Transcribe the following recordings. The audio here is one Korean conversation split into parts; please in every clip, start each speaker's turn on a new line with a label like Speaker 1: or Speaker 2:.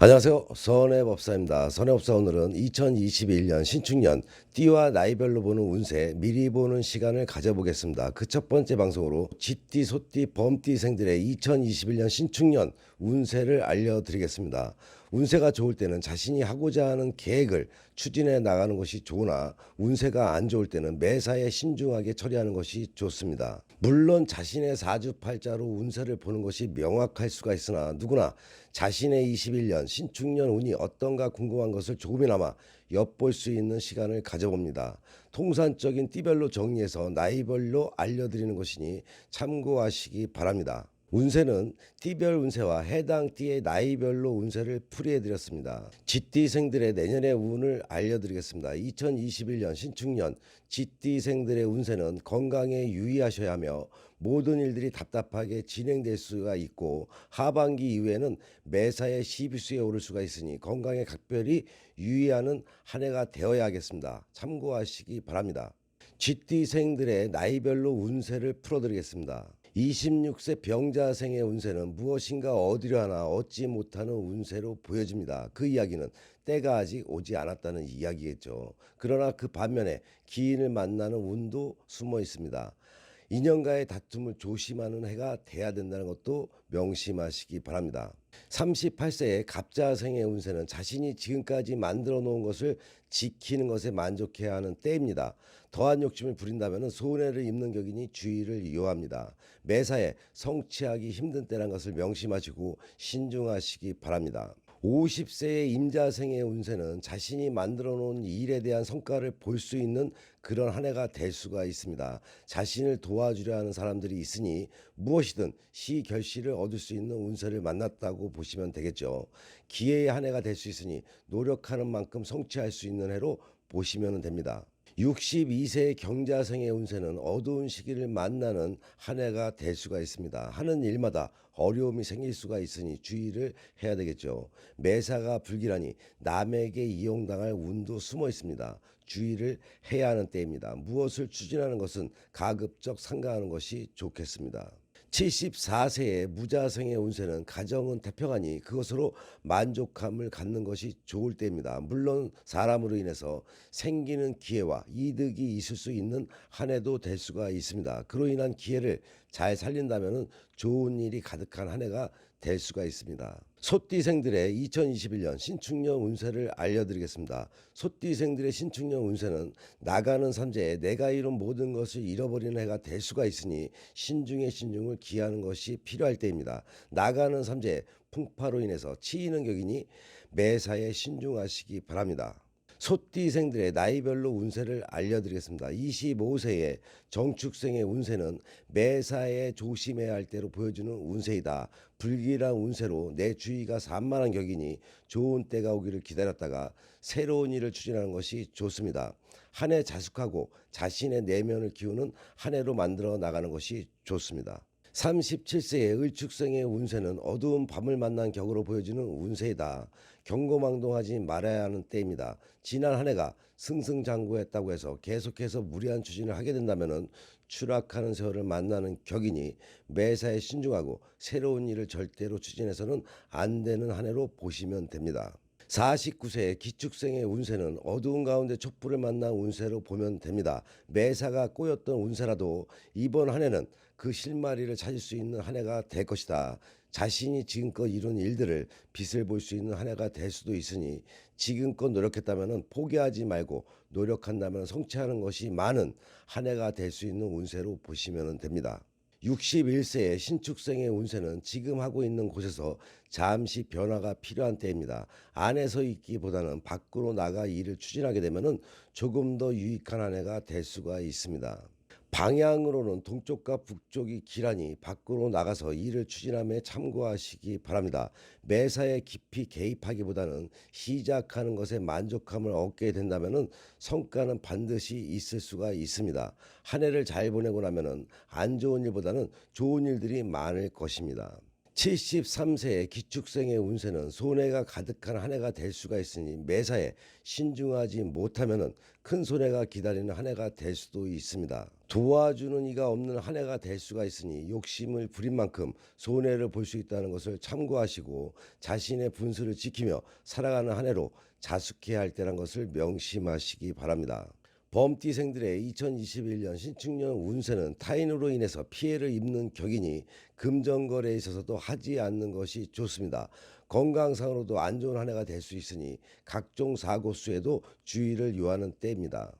Speaker 1: 안녕하세요. 선해법사입니다. 선해법사 오늘은 2021년 신축년 띠와 나이별로 보는 운세 미리 보는 시간을 가져보겠습니다. 그 첫 번째 방송으로 쥐띠, 소띠, 범띠생들의 2021년 신축년 운세를 알려드리겠습니다. 운세가 좋을 때는 자신이 하고자 하는 계획을 추진해 나가는 것이 좋으나 운세가 안 좋을 때는 매사에 신중하게 처리하는 것이 좋습니다. 물론 자신의 사주팔자로 운세를 보는 것이 명확할 수가 있으나 누구나 자신의 21년 신축년 운이 어떤가 궁금한 것을 조금이나마 엿볼 수 있는 시간을 가져봅니다. 통산적인 띠별로 정리해서 나이별로 알려드리는 것이니 참고하시기 바랍니다. 운세는 띠별 운세와 해당 띠의 나이별로 운세를 풀이해드렸습니다. 쥐띠생들의 내년의 운을 알려드리겠습니다. 2021년 신축년 쥐띠생들의 운세는 건강에 유의하셔야 하며 모든 일들이 답답하게 진행될 수가 있고 하반기 이후에는 매사에 시비수에 오를 수가 있으니 건강에 각별히 유의하는 한 해가 되어야 하겠습니다. 참고하시기 바랍니다. 쥐띠생들의 나이별로 운세를 풀어드리겠습니다. 26세 병자생의 운세는 무엇인가 어디로 하나 얻지 못하는 운세로 보여집니다. 그 이야기는 때가 아직 오지 않았다는 이야기겠죠. 그러나 그 반면에 기인을 만나는 운도 숨어 있습니다. 인연과의 다툼을 조심하는 해가 돼야 된다는 것도 명심하시기 바랍니다. 38세의 갑자생의 운세는 자신이 지금까지 만들어 놓은 것을 지키는 것에 만족해야 하는 때입니다. 더한 욕심을 부린다면 손해를 입는 격이니 주의를 요합니다. 매사에 성취하기 힘든 때란 것을 명심하시고 신중하시기 바랍니다. 50세의 임자생의 운세는 자신이 만들어 놓은 일에 대한 성과를 볼 수 있는 그런 한 해가 될 수가 있습니다. 자신을 도와주려 하는 사람들이 있으니 무엇이든 시결실을 얻을 수 있는 운세를 만났다고 보시면 되겠죠. 기회의 한 해가 될 수 있으니 노력하는 만큼 성취할 수 있는 해로 보시면 됩니다. 62세의 경자생의 운세는 어두운 시기를 만나는 한 해가 될 수가 있습니다. 하는 일마다 어려움이 생길 수가 있으니 주의를 해야 되겠죠. 매사가 불길하니 남에게 이용당할 운도 숨어 있습니다. 주의를 해야 하는 때입니다. 무엇을 추진하는 것은 가급적 삼가하는 것이 좋겠습니다. 74세의 무자생의 운세는 가정은 태평하니 그것으로 만족감을 갖는 것이 좋을 때입니다. 물론 사람으로 인해서 생기는 기회와 이득이 있을 수 있는 한 해도 될 수가 있습니다. 그로 인한 기회를 잘 살린다면 좋은 일이 가득한 한 해가 될 수가 있습니다. 소띠생들의 2021년 신축년 운세를 알려드리겠습니다. 소띠생들의 신축년 운세는 나가는 삼재에 내가 이룬 모든 것을 잃어버리는 해가 될 수가 있으니 신중에 신중을 기하는 것이 필요할 때입니다. 나가는 삼재에 풍파로 인해서 치이는 격이니 매사에 신중하시기 바랍니다. 소띠생들의 나이별로 운세를 알려드리겠습니다. 25세의 정축생의 운세는 매사에 조심해야 할 때로 보여주는 운세이다. 불길한 운세로 내 주의가 산만한 격이니 좋은 때가 오기를 기다렸다가 새로운 일을 추진하는 것이 좋습니다. 한 해 자숙하고 자신의 내면을 키우는 한 해로 만들어 나가는 것이 좋습니다. 37세의 을축생의 운세는 어두운 밤을 만난 격으로 보여지는 운세이다. 경고망동하지 말아야 하는 때입니다. 지난 한 해가 승승장구했다고 해서 계속해서 무리한 추진을 하게 된다면 추락하는 세월을 만나는 격이니 매사에 신중하고 새로운 일을 절대로 추진해서는 안 되는 한 해로 보시면 됩니다. 49세의 기축생의 운세는 어두운 가운데 촛불을 만난 운세로 보면 됩니다. 매사가 꼬였던 운세라도 이번 한 해는 그 실마리를 찾을 수 있는 한 해가 될 것이다. 자신이 지금껏 이룬 일들을 빛을 볼 수 있는 한 해가 될 수도 있으니 지금껏 노력했다면 포기하지 말고 노력한다면 성취하는 것이 많은 한 해가 될 수 있는 운세로 보시면 됩니다. 61세의 신축생의 운세는 지금 하고 있는 곳에서 잠시 변화가 필요한 때입니다. 안에서 있기보다는 밖으로 나가 일을 추진하게 되면 조금 더 유익한 한 해가 될 수가 있습니다. 방향으로는 동쪽과 북쪽이 길하니 밖으로 나가서 일을 추진함에 참고하시기 바랍니다. 매사에 깊이 개입하기보다는 시작하는 것에 만족감을 얻게 된다면 성과는 반드시 있을 수가 있습니다. 한 해를 잘 보내고 나면 안 좋은 일보다는 좋은 일들이 많을 것입니다. 73세의 기축생의 운세는 손해가 가득한 한 해가 될 수가 있으니 매사에 신중하지 못하면 큰 손해가 기다리는 한 해가 될 수도 있습니다. 도와주는 이가 없는 한 해가 될 수가 있으니 욕심을 부린 만큼 손해를 볼 수 있다는 것을 참고하시고 자신의 분수를 지키며 살아가는 한 해로 자숙해야 할 때란 것을 명심하시기 바랍니다. 범띠생들의 2021년 신축년 운세는 타인으로 인해서 피해를 입는 격이니 금전거래에 있어서도 하지 않는 것이 좋습니다. 건강상으로도 안 좋은 한 해가 될 수 있으니 각종 사고 수에도 주의를 요하는 때입니다.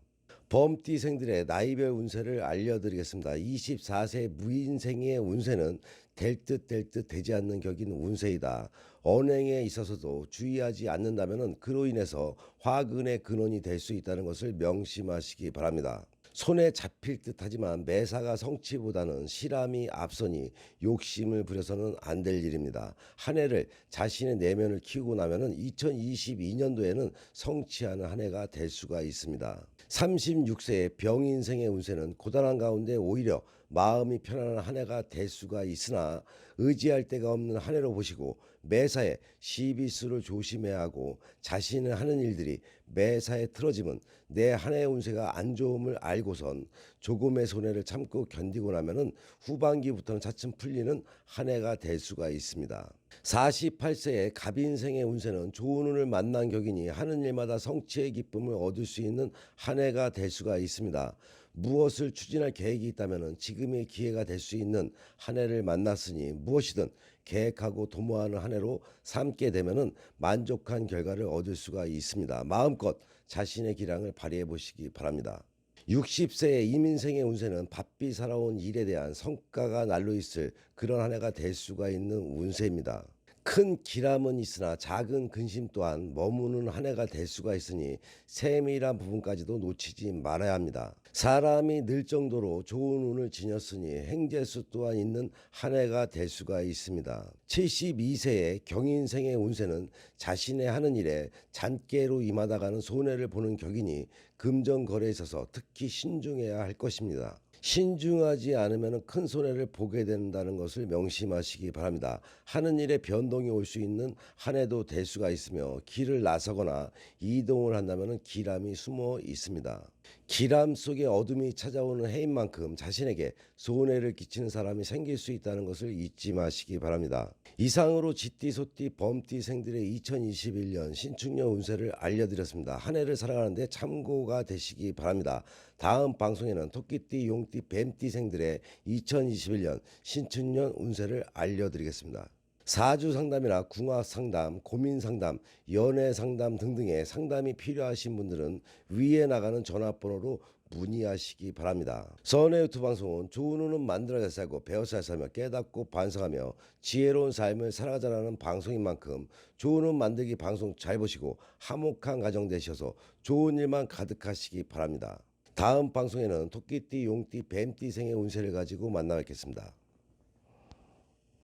Speaker 1: 범띠생들의 나이별 운세를 알려드리겠습니다. 24세 무인생의 운세는 될 듯 될 듯 되지 않는 격인 운세이다. 언행에 있어서도 주의하지 않는다면 그로 인해서 화근의 근원이 될 수 있다는 것을 명심하시기 바랍니다. 손에 잡힐 듯하지만 매사가 성취보다는 실함이 앞서니 욕심을 부려서는 안 될 일입니다. 한 해를 자신의 내면을 키우고 나면은 2022년도에는 성취하는 한 해가 될 수가 있습니다. 36세의 병인생의 운세는 고단한 가운데 오히려 마음이 편안한 한 해가 될 수가 있으나 의지할 데가 없는 한 해로 보시고 매사에 시비수를 조심해야 하고 자신을 하는 일들이 매사에 틀어지면 내 한 해의 운세가 안 좋음을 알고선 조금의 손해를 참고 견디고 나면은 후반기부터는 차츰 풀리는 한 해가 될 수가 있습니다. 48세의 갑인생의 운세는 좋은 운을 만난 격이니 하는 일마다 성취의 기쁨을 얻을 수 있는 한 해가 될 수가 있습니다. 무엇을 추진할 계획이 있다면 지금의 기회가 될 수 있는 한 해를 만났으니 무엇이든 계획하고 도모하는 한 해로 삼게 되면 만족한 결과를 얻을 수가 있습니다. 마음껏 자신의 기량을 발휘해 보시기 바랍니다. 60세의 이민생의 운세는 바삐 살아온 일에 대한 성과가 날로 있을 그런 한 해가 될 수가 있는 운세입니다. 큰 기람은 있으나 작은 근심 또한 머무는 한 해가 될 수가 있으니 세밀한 부분까지도 놓치지 말아야 합니다. 사람이 늘 정도로 좋은 운을 지녔으니 행재수 또한 있는 한 해가 될 수가 있습니다. 72세의 경인생의 운세는 자신의 하는 일에 잔깨로 임하다가는 손해를 보는 격이니 금전거래에 있어서 특히 신중해야 할 것입니다. 신중하지 않으면 큰 손해를 보게 된다는 것을 명심하시기 바랍니다. 하는 일에 변동이 올 수 있는 한 해도 될 수가 있으며 길을 나서거나 이동을 한다면 기람이 숨어 있습니다. 기람 속에 어둠이 찾아오는 해인 만큼 자신에게 손해를 끼치는 사람이 생길 수 있다는 것을 잊지 마시기 바랍니다. 이상으로 쥐띠, 소띠, 범띠 생들의 2021년 신축년 운세를 알려드렸습니다. 한 해를 살아가는데 참고가 되시기 바랍니다. 다음 방송에는 토끼띠, 용띠, 뱀띠 생들의 2021년 신축년 운세를 알려드리겠습니다. 사주 상담이나 궁합 상담, 고민 상담, 연애 상담 등등의 상담이 필요하신 분들은 위에 나가는 전화번호로 문의하시기 바랍니다. 선의 유튜브 방송은 좋은 운은 만들어야 살고 배워서 살며 깨닫고 반성하며 지혜로운 삶을 살아가자라는 방송인 만큼 좋은 운 만들기 방송 잘 보시고 화목한 가정 되셔서 좋은 일만 가득하시기 바랍니다. 다음 방송에는 토끼띠, 용띠, 뱀띠 생의 운세를 가지고 만나 뵙겠습니다.